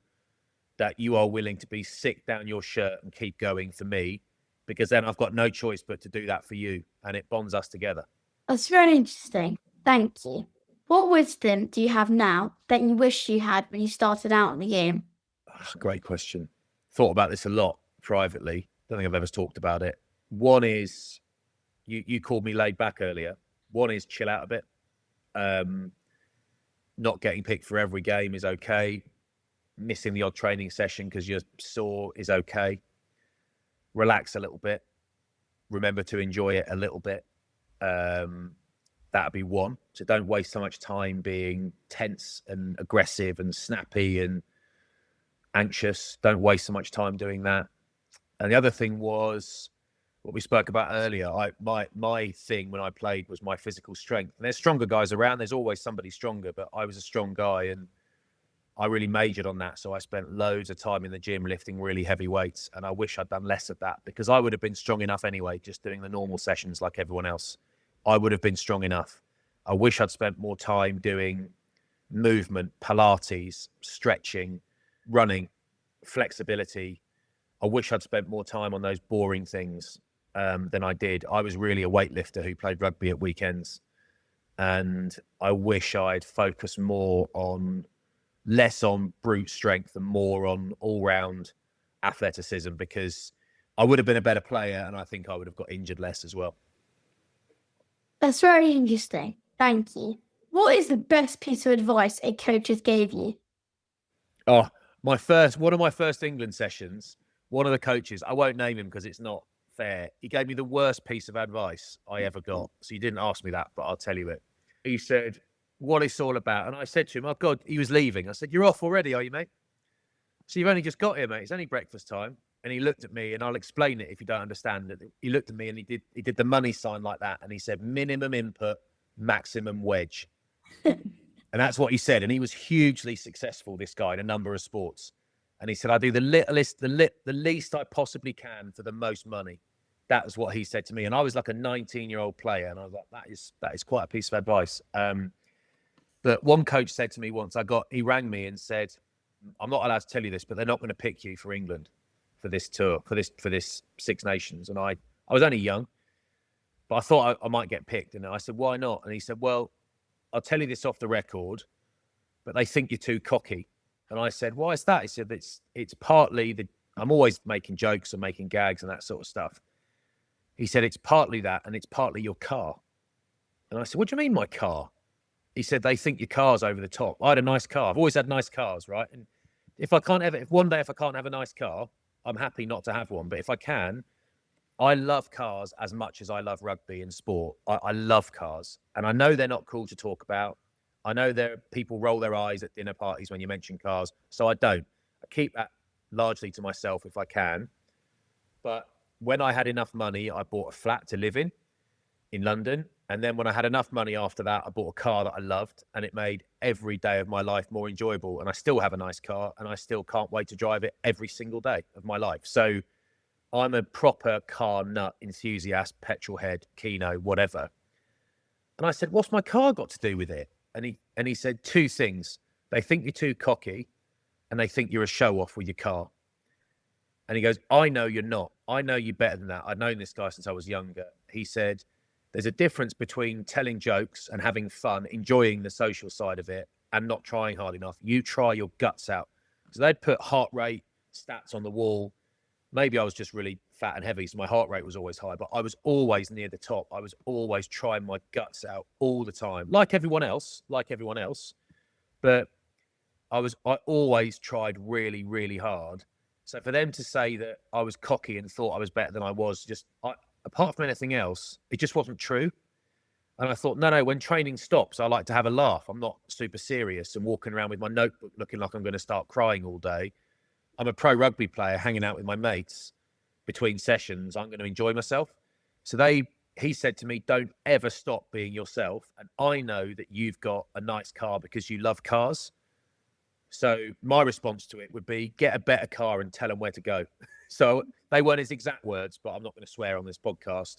Speaker 2: that you are willing to be sick down your shirt and keep going for me, because then I've got no choice but to do that for you, and it bonds us together.
Speaker 1: That's very interesting. Thank you. What wisdom do you have now that you wish you had when you started out in the game?
Speaker 2: Great question. Thought about this a lot privately. Don't think I've ever talked about it. One is, you called me laid back earlier. One is chill out a bit. Not getting picked for every game is okay. Missing the odd training session because you're sore is okay. Relax a little bit. Remember to enjoy it a little bit. That'd be one. So don't waste so much time being tense and aggressive and snappy and anxious. Don't waste so much time doing that. And the other thing was, what we spoke about earlier. My thing when I played was my physical strength. And there's stronger guys around. There's always somebody stronger, but I was a strong guy and I really majored on that. So I spent loads of time in the gym lifting really heavy weights. And I wish I'd done less of that because I would have been strong enough anyway, just doing the normal sessions like everyone else. I would have been strong enough. I wish I'd spent more time doing movement, Pilates, stretching, running, flexibility. I wish I'd spent more time on those boring things than I did. I was really a weightlifter who played rugby at weekends. And I wish I'd focused less on brute strength and more on all-round athleticism, because I would have been a better player and I think I would have got injured less as well.
Speaker 1: That's very interesting. Thank you. What is the best piece of advice a coach has gave you?
Speaker 2: Oh, one of my first England sessions, one of the coaches, I won't name him because it's not fair. He gave me the worst piece of advice I ever got. So you didn't ask me that, but I'll tell you it. He said, what it's all about. And I said to him, oh God, he was leaving. I said, you're off already, are you, mate? So you've only just got here, mate. It's only breakfast time. And he looked at me, and I'll explain it if you don't understand it. He looked at me and he did the money sign like that. And he said, minimum input, maximum wedge. And that's what he said. And he was hugely successful, this guy, in a number of sports. And he said, I do the least I possibly can for the most money. That was what he said to me. And I was like a 19-year-old player. And I was like, that is quite a piece of advice. But one coach said to me once, he rang me and said, I'm not allowed to tell you this, but they're not going to pick you for England for this tour, for this Six Nations. And I was only young, but I thought I might get picked. And I said, why not? And he said, well, I'll tell you this off the record, but they think you're too cocky. And I said, why is that? He said, it's partly I'm always making jokes and making gags and that sort of stuff. He said, it's partly that, and it's partly your car. And I said, what do you mean my car? He said, they think your car's over the top. I had a nice car. I've always had nice cars, right? And if one day I can't have a nice car, I'm happy not to have one. But if I can, I love cars as much as I love rugby and sport. I love cars. And I know they're not cool to talk about. I know people roll their eyes at dinner parties when you mention cars. So I don't. I keep that largely to myself if I can. But when I had enough money, I bought a flat to live in London. And then when I had enough money after that, I bought a car that I loved, and it made every day of my life more enjoyable. And I still have a nice car, and I still can't wait to drive it every single day of my life. So I'm a proper car nut enthusiast, petrol head, Kino, whatever. And I said, what's my car got to do with it? And he said two things. They think you're too cocky, and they think you're a show off with your car. And he goes, I know you're not. I know you better than that. I've known this guy since I was younger. He said, there's a difference between telling jokes and having fun, enjoying the social side of it, and not trying hard enough. You try your guts out. So they'd put heart rate stats on the wall. Maybe I was just really fat and heavy, so my heart rate was always high, but I was always near the top. I was always trying my guts out all the time, like everyone else. But I always tried really, really hard. So for them to say that I was cocky and thought I was better than I was, apart from anything else, it just wasn't true. And I thought, no, when training stops, I like to have a laugh. I'm not super serious and walking around with my notebook looking like I'm going to start crying all day. I'm a pro rugby player hanging out with my mates between sessions. I'm going to enjoy myself. So he said to me, don't ever stop being yourself. And I know that you've got a nice car because you love cars. So my response to it would be, get a better car and tell them where to go. So they weren't his exact words, but I'm not going to swear on this podcast.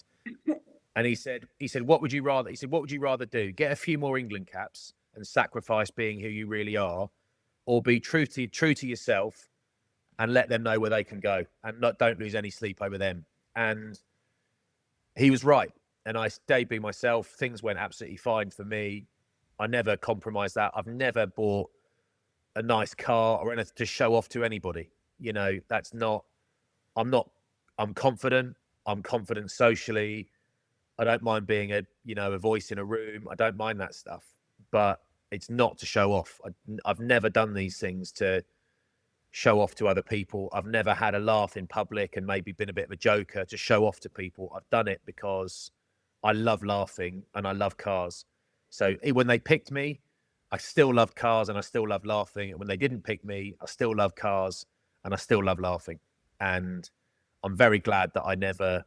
Speaker 2: And he said, what would you rather? He said, what would you rather do? Get a few more England caps and sacrifice being who you really are, or be true to yourself and let them know where they can go and don't lose any sleep over them. And he was right. And I stayed being myself. Things went absolutely fine for me. I never compromised that. I've never bought a nice car or anything to show off to anybody. You know, I'm confident. I'm confident socially. I don't mind being a voice in a room. I don't mind that stuff, but it's not to show off. I've never done these things to show off to other people. I've never had a laugh in public and maybe been a bit of a joker to show off to people. I've done it because I love laughing and I love cars. So when they picked me, I still loved cars and I still love laughing. And when they didn't pick me, I still love cars and I still love laughing. And I'm very glad that I never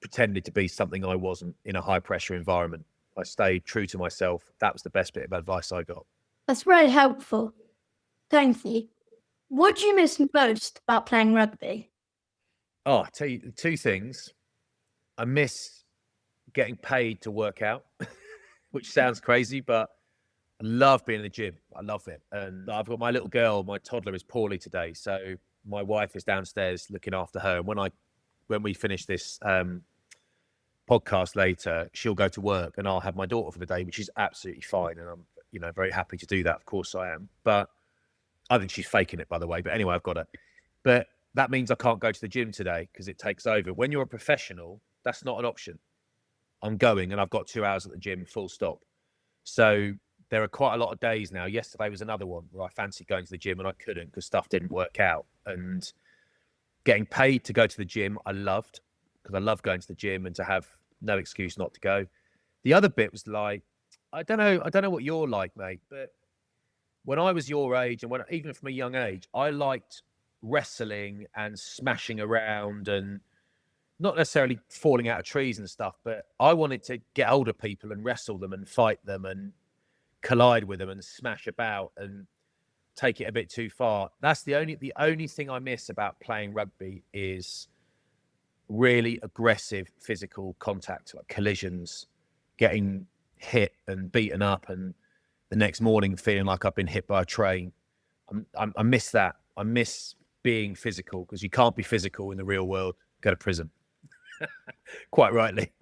Speaker 2: pretended to be something I wasn't in a high pressure environment. I stayed true to myself. That was the best bit of advice I got.
Speaker 1: That's very helpful. Thank you. What do you miss most about playing rugby?
Speaker 2: Oh, I'll tell you two things. I miss getting paid to work out, which sounds crazy, but I love being in the gym. I love it. And I've got my little girl, my toddler is poorly today. So my wife is downstairs looking after her. And when we finish this podcast later, she'll go to work and I'll have my daughter for the day, which is absolutely fine. And I'm, very happy to do that. Of course I am. But I think she's faking it, by the way. But anyway, I've got her. But that means I can't go to the gym today because it takes over. When you're a professional, that's not an option. I'm going and I've got 2 hours at the gym, full stop. So there are quite a lot of days now. Yesterday was another one where I fancied going to the gym and I couldn't because stuff didn't work out. And getting paid to go to the gym, I loved, because I love going to the gym and to have no excuse not to go. The other bit was like, I don't know what you're like, mate, but when I was your age and even from a young age, I liked wrestling and smashing around and not necessarily falling out of trees and stuff, but I wanted to get hold of people and wrestle them and fight them and collide with them and smash about and take it a bit too far. That's the only thing I miss about playing rugby is really aggressive physical contact, like collisions, getting hit and beaten up, and the next morning feeling like I've been hit by a train. I miss that. I miss being physical, because you can't be physical in the real world. Go to prison. Quite rightly.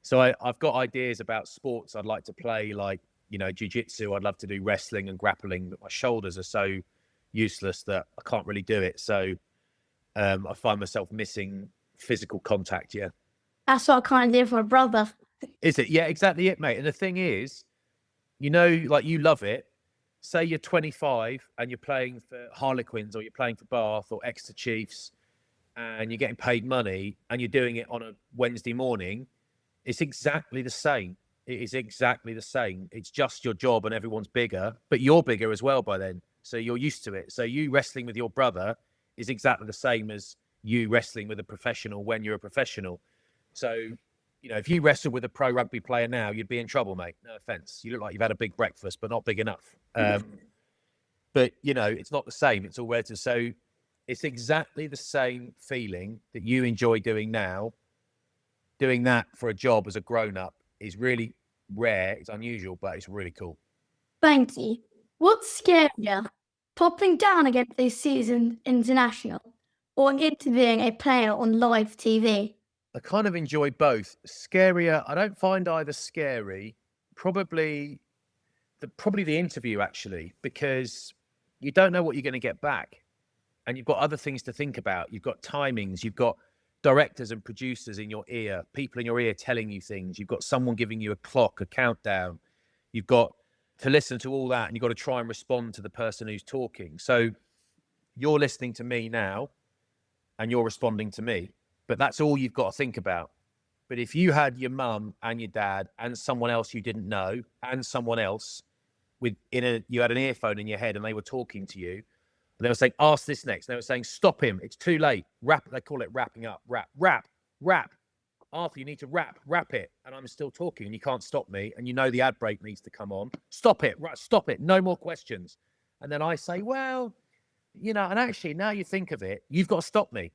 Speaker 2: So I've got ideas about sports I'd like to play, like, jiu-jitsu. I'd love to do wrestling and grappling, but my shoulders are so useless that I can't really do it. So I find myself missing physical contact. Yeah.
Speaker 1: That's what I kind of did for my brother.
Speaker 2: Is it? Yeah, exactly it, mate. And the thing is, like, you love it. Say you're 25 and you're playing for Harlequins or you're playing for Bath or Exeter Chiefs and you're getting paid money and you're doing it on a Wednesday morning. It's exactly the same. It is exactly the same. It's just your job and everyone's bigger, but you're bigger as well by then. So you're used to it. So you wrestling with your brother is exactly the same as you wrestling with a professional when you're a professional. So, if you wrestle with a pro rugby player now, you'd be in trouble, mate. No offense. You look like you've had a big breakfast, but not big enough. But, it's not the same. It's all relative. So it's exactly the same feeling that you enjoy doing now. Doing that for a job as a grown-up is really rare. It's unusual, but it's really cool.
Speaker 1: Thank you. What's scarier, popping down against a seasoned international or interviewing a player on live TV?
Speaker 2: I kind of enjoy both. Scarier, I don't find either scary. Probably the interview, actually, because you don't know what you're going to get back. And you've got other things to think about. You've got timings. You've got directors and producers in your ear, people in your ear telling you things. You've got someone giving you a clock, a countdown. You've got to listen to all that, and you've got to try and respond to the person who's talking. So you're listening to me now, and you're responding to me. But that's all you've got to think about. But if you had your mum and your dad and someone else you didn't know and someone else you had an earphone in your head and they were talking to you, and they were saying, ask this next. And they were saying, stop him. It's too late. Rap. They call it wrapping up. Rap. Arthur, you need to rap it. And I'm still talking and you can't stop me. And the ad break needs to come on. Stop it. Right. Stop it. No more questions. And then I say, well, and actually now you think of it, you've got to stop me.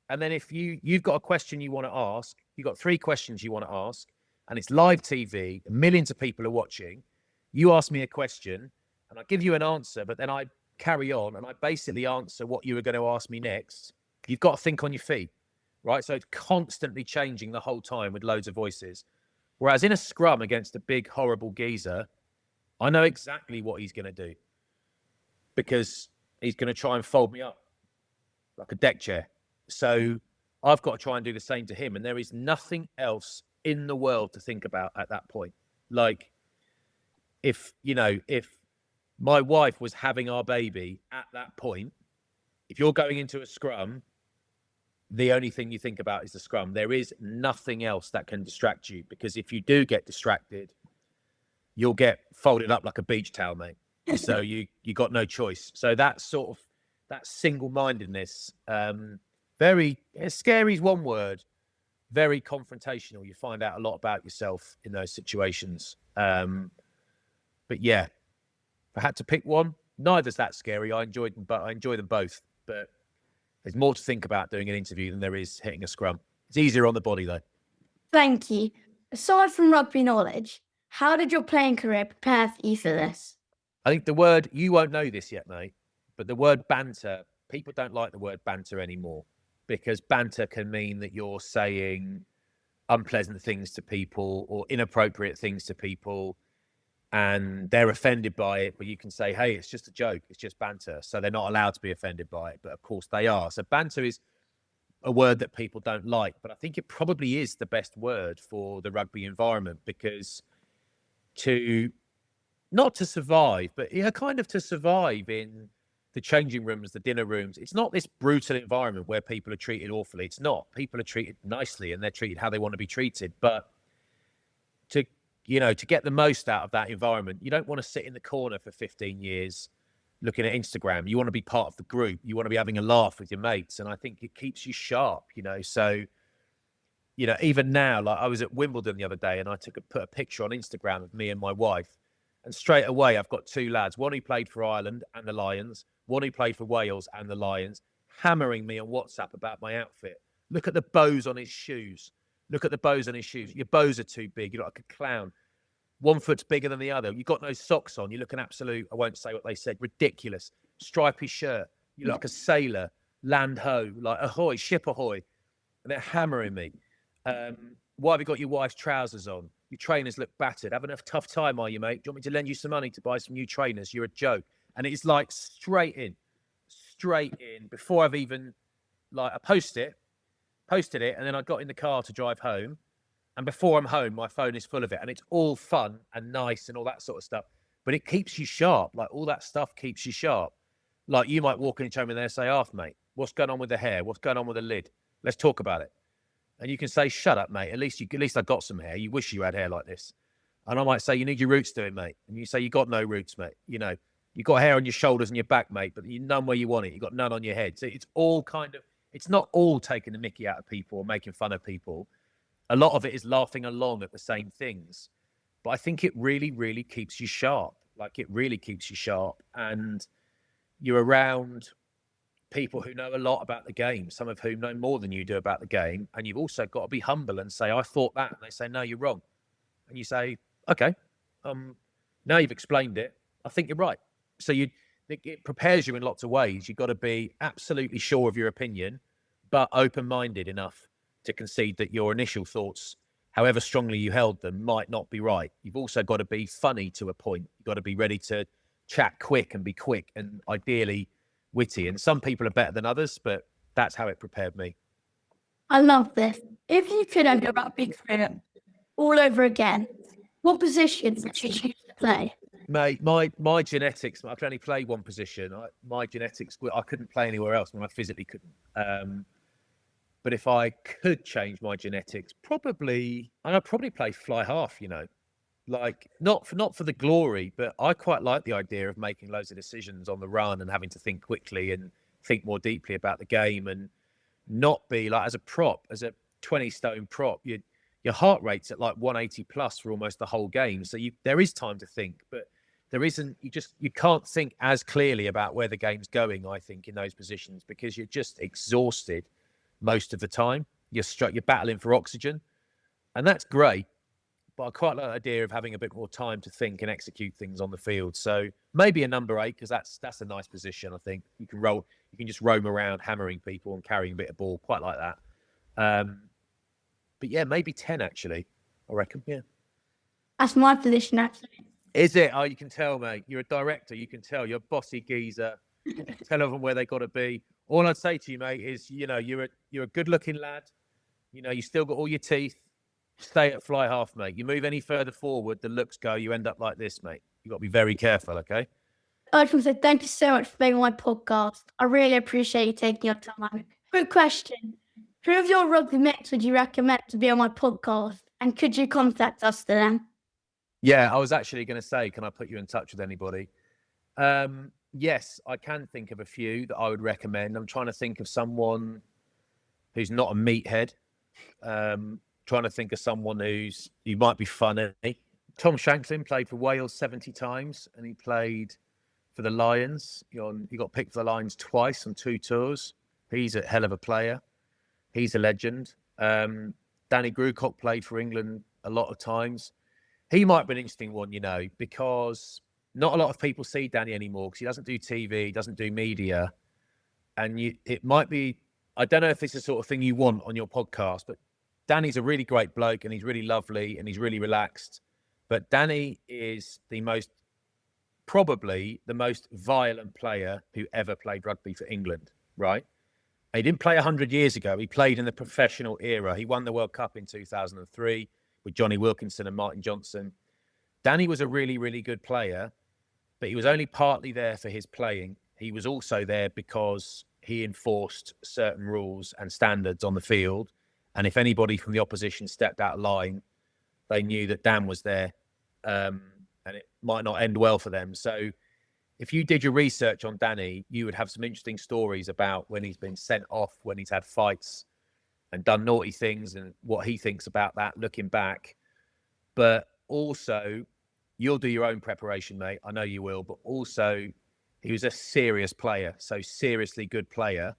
Speaker 2: And then if you've got a question you want to ask, you've got 3 questions you want to ask, and it's live TV, millions of people are watching. You ask me a question, and I give you an answer, but then I carry on, and I basically answer what you were going to ask me next. You've got to think on your feet, right? So it's constantly changing the whole time with loads of voices. Whereas in a scrum against a big, horrible geezer, I know exactly what he's going to do, because he's going to try and fold me up like a deck chair. So I've got to try and do the same to him. And there is nothing else in the world to think about at that point. Like if my wife was having our baby at that point, if you're going into a scrum, the only thing you think about is the scrum. There is nothing else that can distract you, because if you do get distracted, you'll get folded up like a beach towel, mate. So you got no choice. So that single-mindedness, very scary is one word, very confrontational. You find out a lot about yourself in those situations. But yeah, if I had to pick one, neither's that scary. I enjoy them both. But there's more to think about doing an interview than there is hitting a scrum. It's easier on the body though.
Speaker 1: Thank you. Aside from rugby knowledge, how did your playing career prepare you for this?
Speaker 2: I think the word, you won't know this yet, mate, but the word banter, people don't like the word banter anymore, because banter can mean that you're saying unpleasant things to people or inappropriate things to people, and they're offended by it. But you can say, hey, it's just a joke, it's just banter. So they're not allowed to be offended by it, but of course they are. So banter is a word that people don't like, but I think it probably is the best word for the rugby environment, because not to survive, but kind of to survive in the changing rooms, the dinner rooms. It's not this brutal environment where people are treated awfully. It's not. People are treated nicely and they're treated how they want to be treated. But to get the most out of that environment, you don't want to sit in the corner for 15 years looking at Instagram. You want to be part of the group. You want to be having a laugh with your mates. And I think it keeps you sharp, So, even now, like I was at Wimbledon the other day and I put a picture on Instagram of me and my wife. And straight away, I've got two lads, one who played for Ireland and the Lions, one who played for Wales and the Lions, hammering me on WhatsApp about my outfit. Look at the bows on his shoes. Look at the bows on his shoes. Your bows are too big. You look like a clown. One foot's bigger than the other. You've got no socks on. You look an absolute, I won't say what they said, ridiculous. Stripy shirt. You look like a sailor. Land ho. Like ahoy, ship ahoy. And they're hammering me. Why have you got your wife's trousers on? Your trainers look battered. Having a tough time, are you, mate? Do you want me to lend you some money to buy some new trainers? You're a joke. And it's like straight in. Before I've even, I posted it, and then I got in the car to drive home. And before I'm home, my phone is full of it. And it's all fun and nice and all that sort of stuff. But it keeps you sharp. Like, all that stuff keeps you sharp. Like, you might walk into home and they'll say, "Half, mate, what's going on with the hair? What's going on with the lid? Let's talk about it." And you can say, "Shut up, mate. At least I got some hair. You wish you had hair like this." And I might say, "You need your roots doing, mate." And you say, "You got no roots, mate. You got hair on your shoulders and your back, mate, but you none where you want it. You got none on your head." So it's all it's not all taking the mickey out of people or making fun of people. A lot of it is laughing along at the same things. But I think it really, really keeps you sharp. Like, it really keeps you sharp. And you're around people who know a lot about the game, some of whom know more than you do about the game. And you've also got to be humble and say, "I thought that." And they say, "No, you're wrong." And you say, "Okay, now you've explained it. I think you're right." So it prepares you in lots of ways. You've got to be absolutely sure of your opinion, but open-minded enough to concede that your initial thoughts, however strongly you held them, might not be right. You've also got to be funny to a point. You've got to be ready to chat quick and be quick and ideally witty. And some people are better than others, but that's how it prepared me.
Speaker 1: I love this. If you could have your rugby career all over again, what position would you choose to play?
Speaker 2: Mate, my genetics, I could only play one position. My genetics, I couldn't play anywhere else when I physically couldn't. But if I could change my genetics, I'd probably play fly half, like not for the glory, but I quite like the idea of making loads of decisions on the run and having to think quickly and think more deeply about the game, and not be like, as a 20-stone prop, your heart rate's at like 180 plus for almost the whole game. So there is time to think, but there isn't. You can't think as clearly about where the game's going, I think, in those positions, because you're just exhausted most of the time. You're battling for oxygen, and that's great. But I quite like the idea of having a bit more time to think and execute things on the field. So maybe a number 8, because that's a nice position. I think you can just roam around hammering people and carrying a bit of ball. Quite like that. But yeah, maybe 10 actually, I reckon. Yeah.
Speaker 1: That's my position, actually.
Speaker 2: Is it? Oh, you can tell, mate. You're a director. You can tell. You're a bossy geezer. Tell them where they got to be. All I'd say to you, mate, is you're a good-looking lad. You still got all your teeth. Stay at fly half, mate. You move any further forward, the looks go. You end up like this, mate. You got to be very careful, okay?
Speaker 1: I just want to say thank you so much for being on my podcast. I really appreciate you taking your time. Quick question. Who of your rugby mates would you recommend to be on my podcast? And could you contact us to them?
Speaker 2: Yeah, I was actually going to say, can I put you in touch with anybody? Yes, I can think of a few that I would recommend. I'm trying to think of someone who's not a meathead. Trying to think of someone who might be funny. Tom Shanklin played for Wales 70 times, and he played for the Lions. He got picked for the Lions twice on 2 tours. He's a hell of a player. He's a legend. Danny Grucock played for England a lot of times. He might be an interesting one, because not a lot of people see Danny anymore because he doesn't do TV, he doesn't do media. And it might be, I don't know if it's the sort of thing you want on your podcast, but Danny's a really great bloke and he's really lovely and he's really relaxed. But Danny is probably the most violent player who ever played rugby for England, right? He didn't play 100 years ago. He played in the professional era. He won the World Cup in 2003 with Johnny Wilkinson and Martin Johnson. Danny was a really, really good player, but he was only partly there for his playing. He was also there because he enforced certain rules and standards on the field. And if anybody from the opposition stepped out of line, they knew that Dan was there, and it might not end well for them. So if you did your research on Danny, you would have some interesting stories about when he's been sent off, when he's had fights and done naughty things and what he thinks about that looking back. But also, you'll do your own preparation, mate. I know you will. But also, he was a serious player, so seriously good player.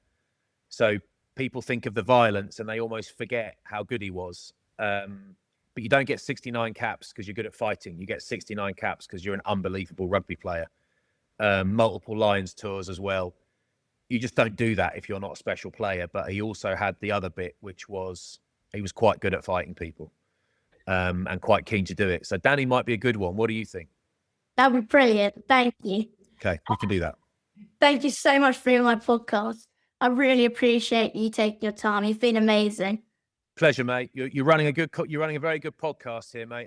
Speaker 2: So people think of the violence and they almost forget how good he was. But you don't get 69 caps because you're good at fighting. You get 69 caps because you're an unbelievable rugby player. Multiple Lions tours as well. You just don't do that if you're not a special player. But he also had the other bit, which was he was quite good at fighting people, and quite keen to do it. So Danny might be a good one. What do you think?
Speaker 1: That would be brilliant. Thank you.
Speaker 2: Okay, we can do that.
Speaker 1: Thank you so much for doing my podcast. I really appreciate you taking your time. You've been amazing.
Speaker 2: Pleasure, mate. You're running a very good podcast here, mate.